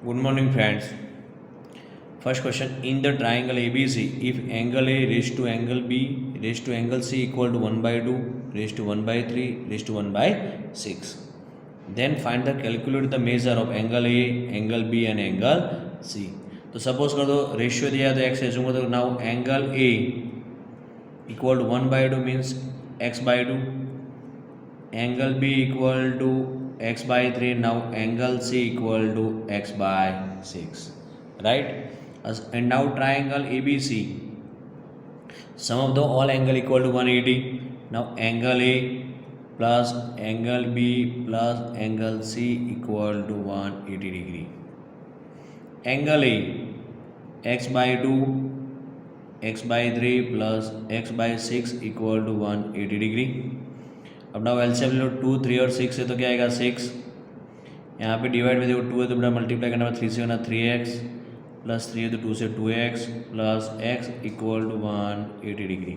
Good morning, friends. First question: in the triangle ABC, if angle A raised to angle B raised to angle C equal to 1 by 2 raised to 1 by 3 raised to 1 by 6, then find the calculate the measure of angle A, angle B and angle C. तो suppose कर दो ratio दिया तो x assume कर दो. Now angle A equal to 1 by 2 means x by 2, angle B equal to x by 3. Now angle C equal to x by 6, right? And now triangle ABC, sum of the all angle equal to 180. Now angle A plus angle B plus angle C equal to 180 degree. Angle A x by 2 x by 3 plus x by 6 equal to 180 degree. अब ना LCM ले लो, 2 3 और 6 है तो क्या आएगा 6. यहाँ पे डिवाइड में देखो 2 है तो बड़ा मल्टीप्लाई करना 3 से करना 3x प्लस 3 है तो 2 से 2x plus x equal to 180 degree.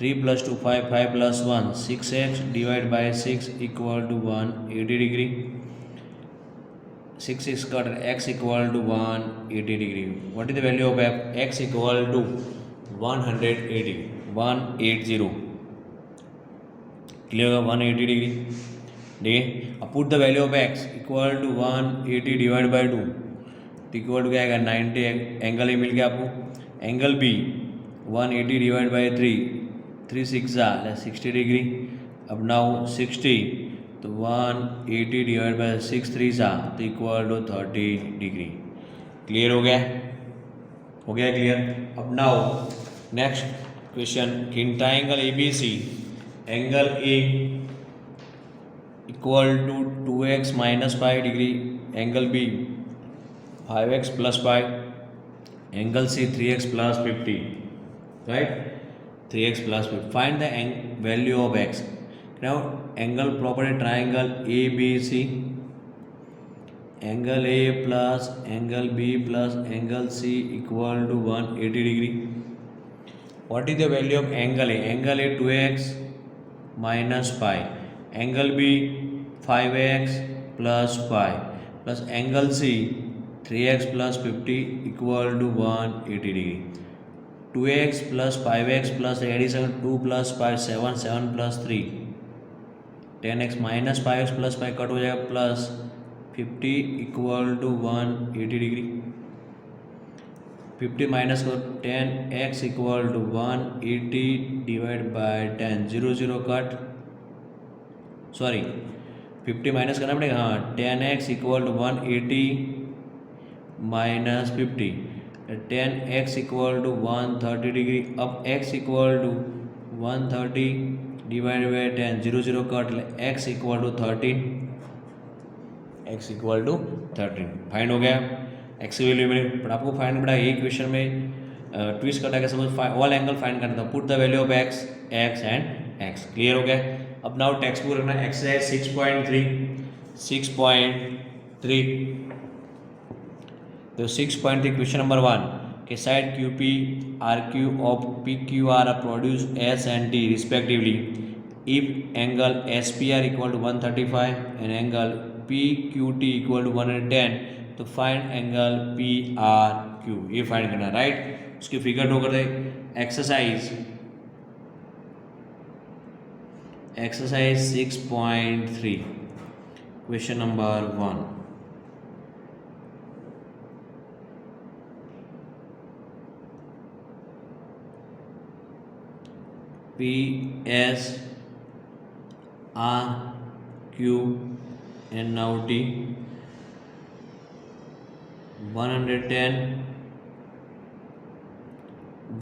3 plus 2 5 5 plus 1 6x divide by 6 equal to 180 degree. 6 6 cut x equal to 180 degree. What is the value of x equal to 180 180. Clear होगा 180 degree. देखिए अब put the value of x equal to 180 divide by 2 equal to क्या आएगा 90. Angle A मिल गया आपको. Angle B 180 divide by 3 6 जा 60 degree. अब now 60 तो 180 डिवाइड बाई 6 3 जा तो इक्वल टू 30 डिग्री. क्लियर हो गया क्लियर. अब now next question in triangle ABC angle A equal to 2x minus 5 degree, angle B 5x plus 5, angle C 3x plus 50, right 3x plus 50. Find the value of x. Now angle property triangle ABC, angle A plus angle B plus angle C equal to 180 degree. What is the value of angle A? Angle A 2x minus 5, angle B 5x plus 5 plus angle C 3x plus 50 equal to 180 degree. 2x plus 5x plus addition 2 plus 5 7 7 plus 3 10x minus 5x plus 5 cut हो जाएगा plus 50 equal to 180 degree. 50 minus करो 10x equal to 180 divide by 10 0 0 cut. Sorry 50 minus करना पड़ेगा. हाँ 10x equal to 180 minus 50 10x equal to 130 degree. अब x equal to 130 divide by 10 0 0 cut x equal to 13 x equal to 13. Find हो गया x की value मिली. But आपको find पड़ा एक क्वेश्चन में ट्विस्ट करना है. सपोज ऑल एंगल फाइंड करना था. Put the value of x and x. Clear हो गया. अब नाउ टेक्स्ट बुक रखना एक्सरसाइज 6.3 तो 6.3 क्वेश्चन नंबर 1 के साइड QP RQ ऑफ PQR are produce S and T respectively if angle SPR equal to 135 and angle PQT equal to 110 तो find angle PRQ. ये find करना राइट. उसकी figure draw कर दे. Exercise 6.3 question number 1. PS RQ and now T 110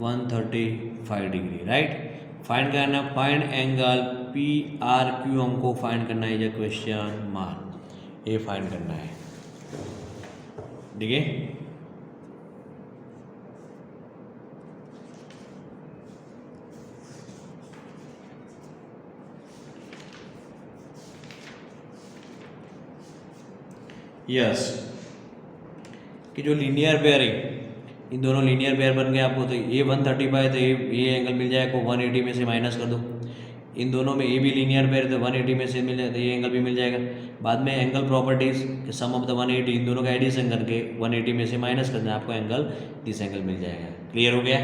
135 degree. Right. Find करना find angle PRQ हमको find करना है. क्वेश्चन मार्क ये फाइंड करना है. ठीक है. यस कि जो लीनियर पेयर है इन दोनों लीनियर पेयर बन गए आपको. तो ये 135 तो ये एंगल मिल जाए आपको 180 में से माइनस कर दो. इन दोनों में ए भी लीनियर पेयर तो 180 में से मिल जाता है, ये एंगल भी मिल जाएगा। बाद में एंगल प्रॉपर्टीज के सम ऑफ द 180 इन दोनों का एडिशन करके 180 में से माइनस करना आपको एंगल दिस एंगल मिल जाएगा। क्लियर हो गया?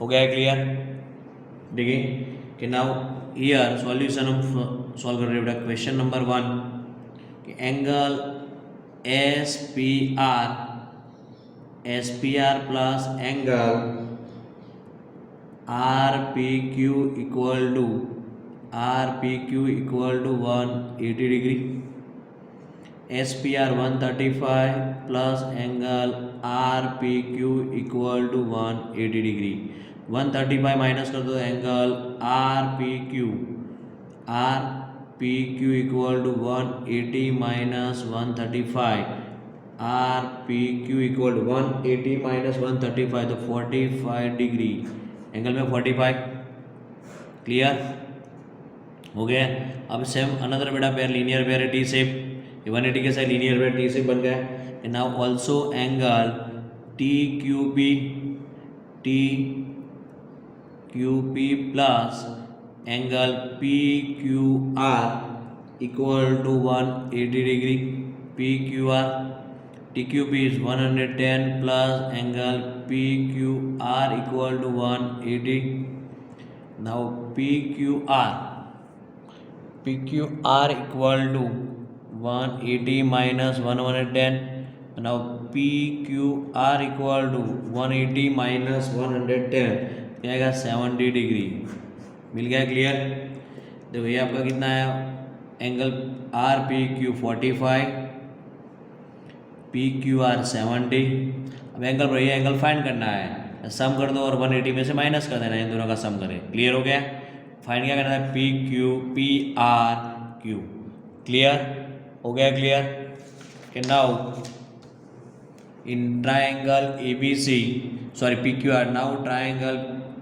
हो गया क्लियर? देखिए कि नाउ हियर सॉल्यूशन हम सॉल्व कर रहे हैं बेटा। क्वेश्चन नंबर 1 कि angle S P R plus angle R P Q equal to 180 degree. S P R 135 plus angle R P Q equal to 180 degree. 135 minus कर दो angle R P Q equal to 180 minus 135 R P Q equal to 180 minus 135 तो 45 degree, angle में 45। Clear हो गया? अब same another बेटा pair linear pair है T shape, 180 के साथ लीनियर पेयर टी शेप बन गया। And now also angle T Q P plus angle P Q R equal to 180 degree. P Q R T Q P is 110 plus angle P Q R equal to 180। Now P Q R equal to 180 minus 110. Now PQR equal to 180 minus 110 क्या आएगा 70 degree. मिल गया? Clear? देखो ये आपका कितना है angle R P Q 45, P Q are 70। अब angle पर ये एंगल फाइंड करना है, सम कर दो और 180 में से माइनस कर देना, इन दोनों का सम करें। क्लियर हो गया? फाइंड क्या करना है? P R Q. क्लियर हो गया? क्लियर कि now in triangle A B C sorry P Q R, now triangle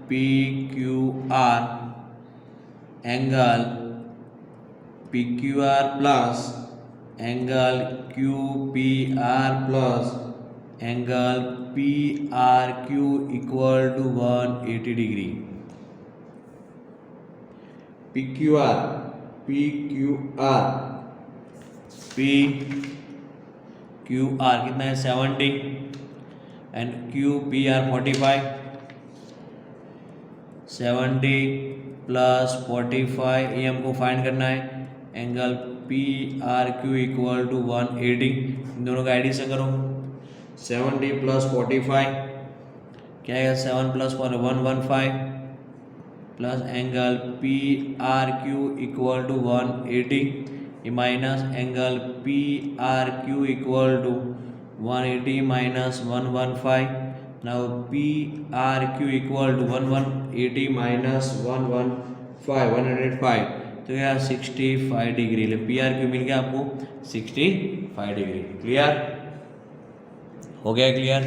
P Q R angle P Q R plus angle Q P R plus angle P R Q equal to 180 degree. P Q R कितना है 70 and Q P R 45। 70 प्लस 45 ये हमको find करना है angle P R Q equal to 180। इन दोनों का एडिशन करो। 70 प्लस 45 क्या है 7 plus 115 plus angle P R Q equal to 180 minus angle P R Q equal to 180 minus 115। Now P R Q equal to 180 minus 105 तो क्या 65 डिग्री। पी आर क्यू मिल गया आपको 65 डिग्री। क्लियर हो गया? क्लियर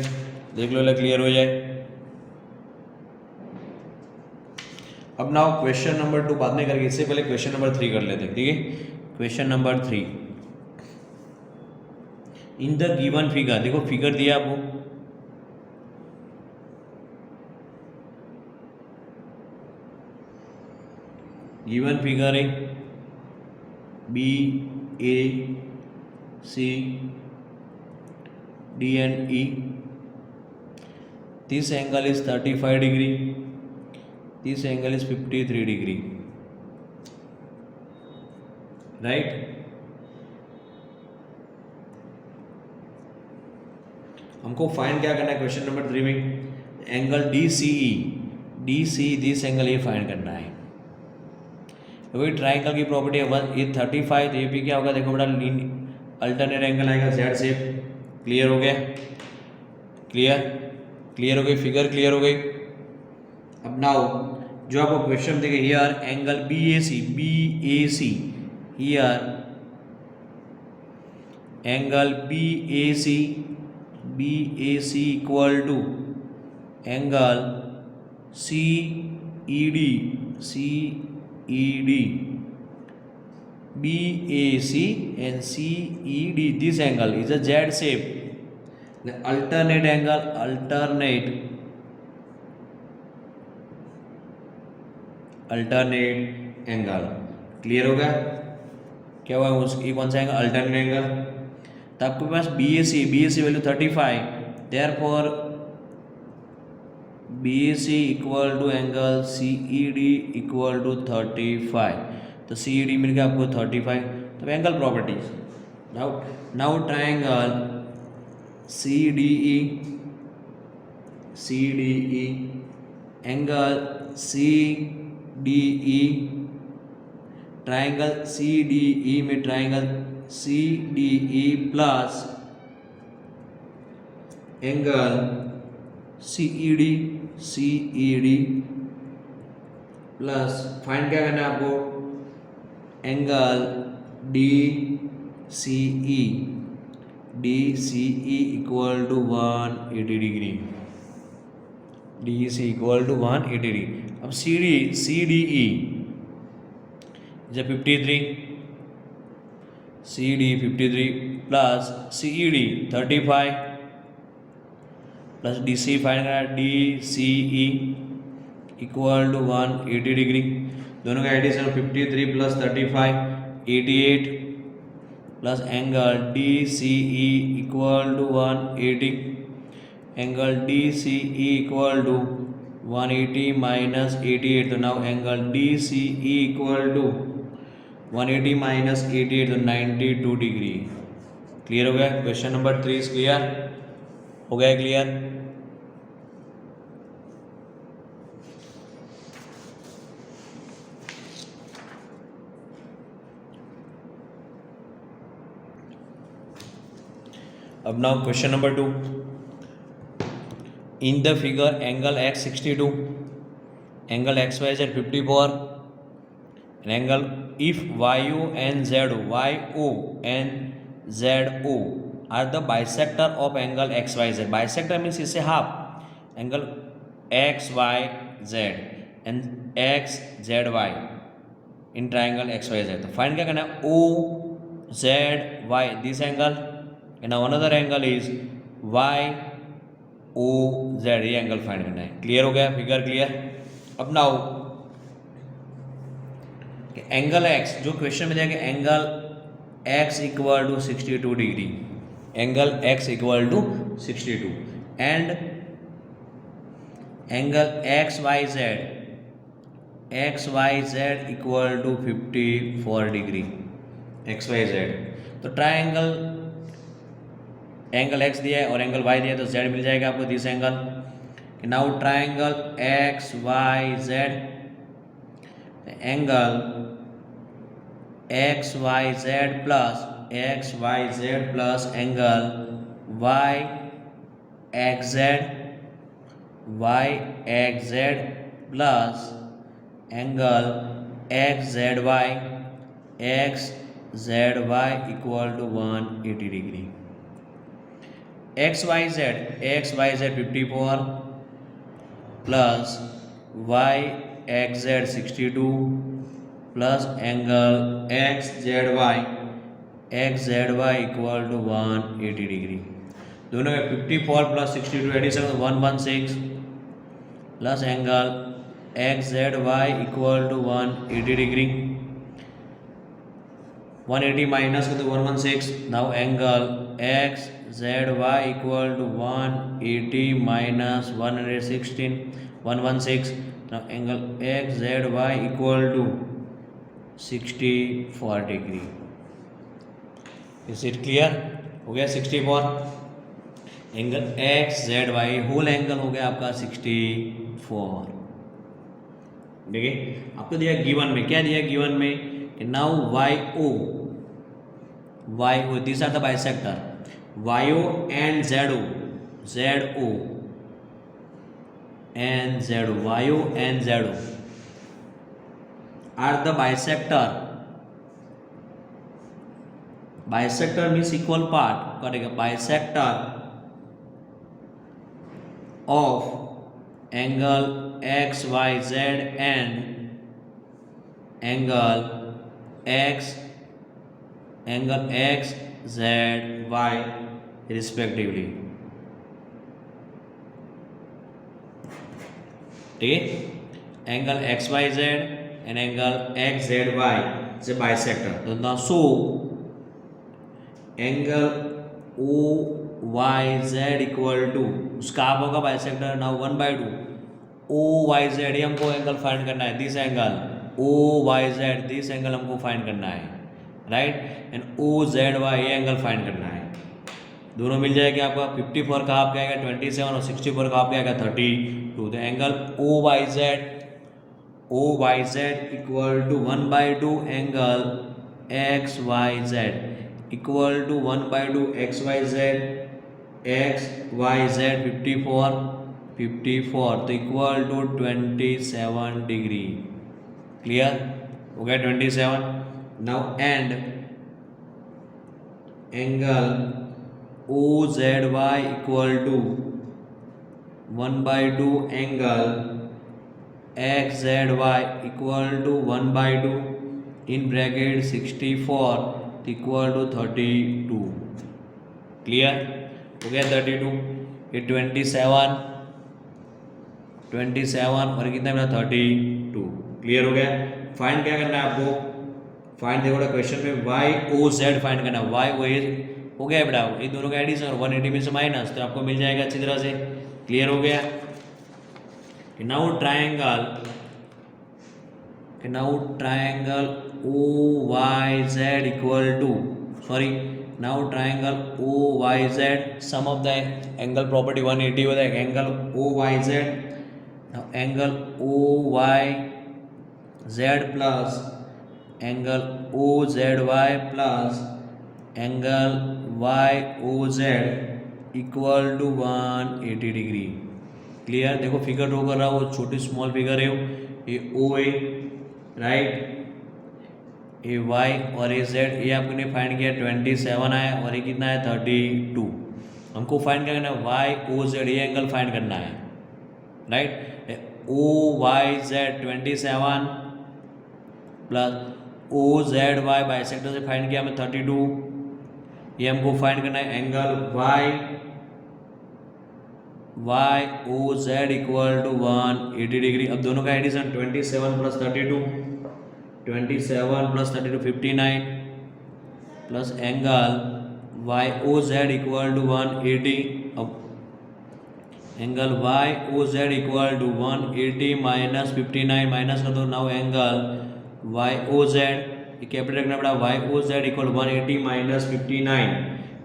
देख लो क्लियर हो जाए। अब नाउ क्वेश्चन नंबर 2 बाद में करके, इससे पहले क्वेश्चन नंबर 3 कर लेते हैं। ठीक है, question number 3 in the given figure, देखो फिगर दिया आपको, गिवन फिगर है B A C D and E. This angle is 35 degree, this angle is 53 degree, right. हमको फाइंड क्या करना है क्वेश्चन नंबर 3 में? Angle D C this angle ये फाइंड करना है। वही ट्राइंगल की प्रॉपर्टी है 35 तो ये भी क्या होगा देखो बड़ा अल्टरनेट एंगल आएगा जेड शेप। क्लियर हो गया? क्लियर हो गई? फिगर क्लियर हो गई? अब नाउ जो आपको क्वेश्चन देखे here angle B A C here angle B A C equal to angle C E D BAC and CED. This angle is a Z shape. The alternate angle. Clear हो गया? क्या हुआ ये कौन सा एंगल? Alternate angle. तो आपके पास B A C value 35, therefore B A C equal to angle C E D equal to 35। तो सी ई डी मिल गया आपको 35। तो angle properties, now triangle C D E angle C D E, triangle C D E में triangle C D E plus angle C E D plus find क्या करना है आपको? Angle D C E equal to 180 degree. D C equal to 180 degree. अब C D E जब 53 plus C E D 35 plus D C find करना, D C E equal to 180 degree. दोनों का addition 53 plus 35 88 plus angle D C E equal to 180, angle D C E equal to 180 minus 88। तो now angle D C E equal to 180 minus 88 तो 92 degree. Clear हो गया? Question number 3 is clear हो गया? Clear? अब now question number 2, in the figure angle x 62, angle xyz 54, and angle if yo and zo are the bisector of angle xyz. Bisector means इसे half, angle xyz and xzy in triangle xyz. तो find क्या करना है? OZY this angle, and now another angle is YOZ, ये angle find करना है। Clear हो गया? Figure clear? अब नाउ एंगल x जो क्वेश्चन में दिया गया, angle x equal to 62 degree, angle x equal to 62 and angle XYZ equal to 54 degree, XYZ। तो ट्राइंगल एंगल x दिया है और एंगल y दिया है, तो z मिल जाएगा आपको this angle. Now triangle XYZ, angle XYZ plus angle YXZ plus angle XZY equal to 180 degree. XYZ 54 plus YXZ 62 plus angle XZY equal to 180 degree. दोनों में 54 plus 62 addition 116 plus angle XZY equal to 180 degree. 180 minus कर तो 116। Now angle XZY equal to 180 minus 116। Now angle XZY equal to 64 degree. Is it clear? हो गया 64। Angle XZY whole angle हो गया आपका 64। देखिए आपको दिया गिवन में, क्या दिया गिवन में? Now YO this are the bisector, YO and ZO are the bisector। Bisector means equal part, करेगा bisector of angle XYZ and angle XZY respectively। ठीक है, angle XYZ an angle XZY is a bisector. So now so angle OYZ equal to उसका आप होगा bisector. Now 1/2 OYZ ये हमको angle find करना है. This angle OYZ this angle हमको फाइंड करना है, राइट. एंड OZY ये एंगल फाइंड करना है. दोनों मिल जाएगा आपका. 54 का आपका आएगा 27 और 64 का आपका आएगा 32. तो angle OYZ equal to 1/2 angle XYZ equal to 1/2 XYZ 54 तो इक्वल टू 27 डिग्री. क्लियर हो गया 27. Now and angle OZY equal to 1/2 angle XZY equal to 1/2 in bracket 64 equal to 32. Clear हो गया 32. ये 27 और कितना मिला 32. क्लियर हो गया. फाइंड क्या करना है आपको. फाइंड देखो क्वेश्चन में YOZ फाइंड करना है. YOZ हो गया बेटा. ये दोनों का एडिशन और 180 में से माइनस, तो आपको मिल जाएगा अच्छी तरह से. क्लियर हो गया. Now triangle OYZ equal to triangle OYZ sum of the angle property 180 होता है. Angle OYZ angle OYZ plus angle OZY plus angle YOZ equal to 180 degree. Clear. देखो फिगर ड्रॉ कर रहा हूँ, छोटी स्मॉल फिगर है. ये OA राइट, ये Y और ये Z ये आपने फाइंड किया 27 आया और ये कितना है 32. हमको फाइंड करना है YOZ ये एंगल फाइंड करना है, right. OYZ 27 plus OZY bisector से फाइंड किया हमें 32. ये हमको फाइंड करना है angle YOZ equal to 180 degree. अब दोनों का addition 27 plus 32 59 plus angle YOZ equal to 180. अब angle YOZ equal to 180 minus 59 minus कर दो. नाउ एंगल YOZ कैपिटल रखना पड़ा. YOZ इक्वल 180 माइनस 59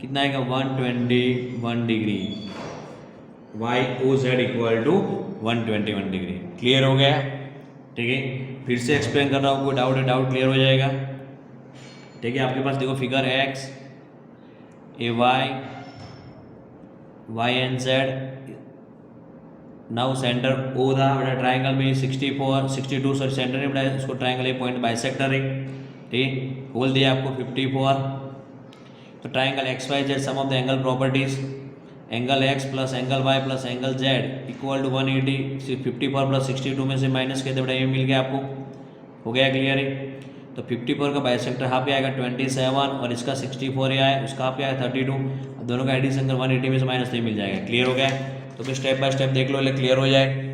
कितना आएगा 121 degree. YOZ equal to 121 degree. Clear हो गया. ठीक है. फिर से एक्सप्लेन कर रहा हूँ, कोई डाउट है डाउट क्लियर हो जाएगा. ठीक है. आपके पास देखो figure X A Y and Z. Now centre O था बड़ा ट्राइंगल में 62 सॉरी सेंटर नहीं बड़ा इसको ट्राइंगल ए पॉइंट बाइसेक्टर है. ठीक. बोल दिया आपको 54. तो triangle XYZ sum of the angle properties angle X plus angle Y plus angle Z equal to 180. 54 plus 62 में से माइनस कहते बड़ा ये मिल गया आपको. हो गया क्लियर है. तो 54 का बाइसेक्टर यहाँ पे आएगा 27 और इसका 64 आया उसका यहाँ पे आया 32. अब दोनों का एडिशन कर 180 में से माइनस 3 मिल जाएगा. क्लियर हो गया. तो फिर स्टेप बाय स्टेप देख लो, क्लियर हो जाए.